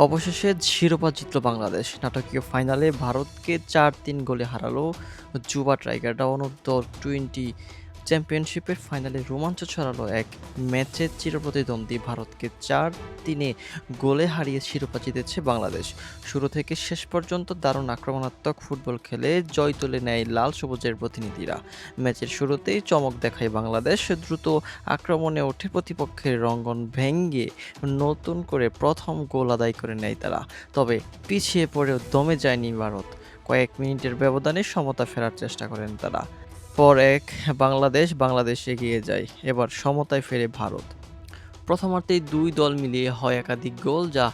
অবশেষে শিরোপা জিতল বাংলাদেশ। নাটকীয় ফাইনালে ভারতকে ৪-৩ গোলে হারালো যুবা টাইগাররা। অনূর্ধ্ব-20 চ্যাম্পিয়নশিপের ফাইনালে রোমাঞ্চ ছড়ালো এক ম্যাচে চিরপ্রতিদ্বন্দ্বী ভারতকে ৪-৩ গোলে হারিয়ে শিরোপা জিতেছে বাংলাদেশ। শুরু থেকে শেষ পর্যন্ত দারুণ আক্রমণাত্মক ফুটবল খেলে জয় তুলে নেয় লাল সবুজের প্রতিনিধিরা। ম্যাচের শুরুতেই চমক দেখায় বাংলাদেশ। দ্রুত আক্রমণে ওঠে প্রতিপক্ষের রঙ্গন ভেঙে নতুন করে প্রথম গোল আদায় করে নেয় তারা। তবে পিছিয়ে পড়েও দমে যায়নি ভারত। কয়েক মিনিটের ব্যবধানে সমতা ফেরার চেষ্টা করেন তারা। পর এক বাংলাদেশ এগিয়ে যায়। এবার সমতায় ফেরে ভারত। প্রথমার্ধেই দুই দল মিলিয়ে হয় একাধিক গোল, যা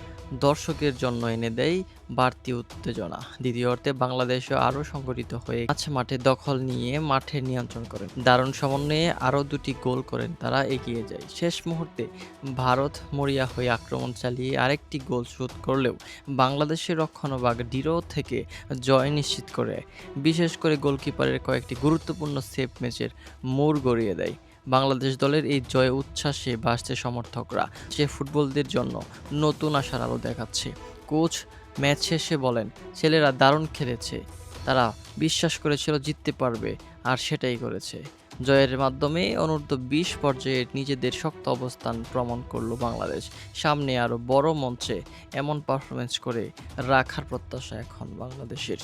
দর্শকের জন্য এনে দেয় বাড়তি উত্তেজনা। দ্বিতীয়ার্ধে বাংলাদেশও আরও সংগঠিত হয়ে মাঠে দখল নিয়ে মাঠের নিয়ন্ত্রণ করেন। দারুণ সমন্বয়ে আরও দুটি গোল করেন তারা, এগিয়ে যায়। শেষ মুহূর্তে ভারত মরিয়া হয়ে আক্রমণ চালিয়ে আরেকটি গোল শোধ করলেও বাংলাদেশের রক্ষণভাগ দৃঢ় থেকে জয় নিশ্চিত করে। বিশেষ করে গোলকিপারের কয়েকটি গুরুত্বপূর্ণ সেভ ম্যাচের মোড় গড়িয়ে দেয়। বাংলাদেশ দলের এই জয়ে উচ্ছ্বাসে ভাসছে সমর্থকরা। সে ফুটবলদের জন্য নতুন আশার আলো দেখাচ্ছে। কোচ ম্যাচ শেষে বলেন, ছেলেরা দারুণ খেলেছে। তারা বিশ্বাস করেছিল জিততে পারবে, আর সেটাই করেছে। জয়ের মাধ্যমে অনূর্ধ্ব-20 পর্যায়ে নিজেদের শক্ত অবস্থান প্রমাণ করল বাংলাদেশ। সামনে আরও বড় মঞ্চে এমন পারফরম্যান্স করে রাখার প্রত্যাশা এখন বাংলাদেশের।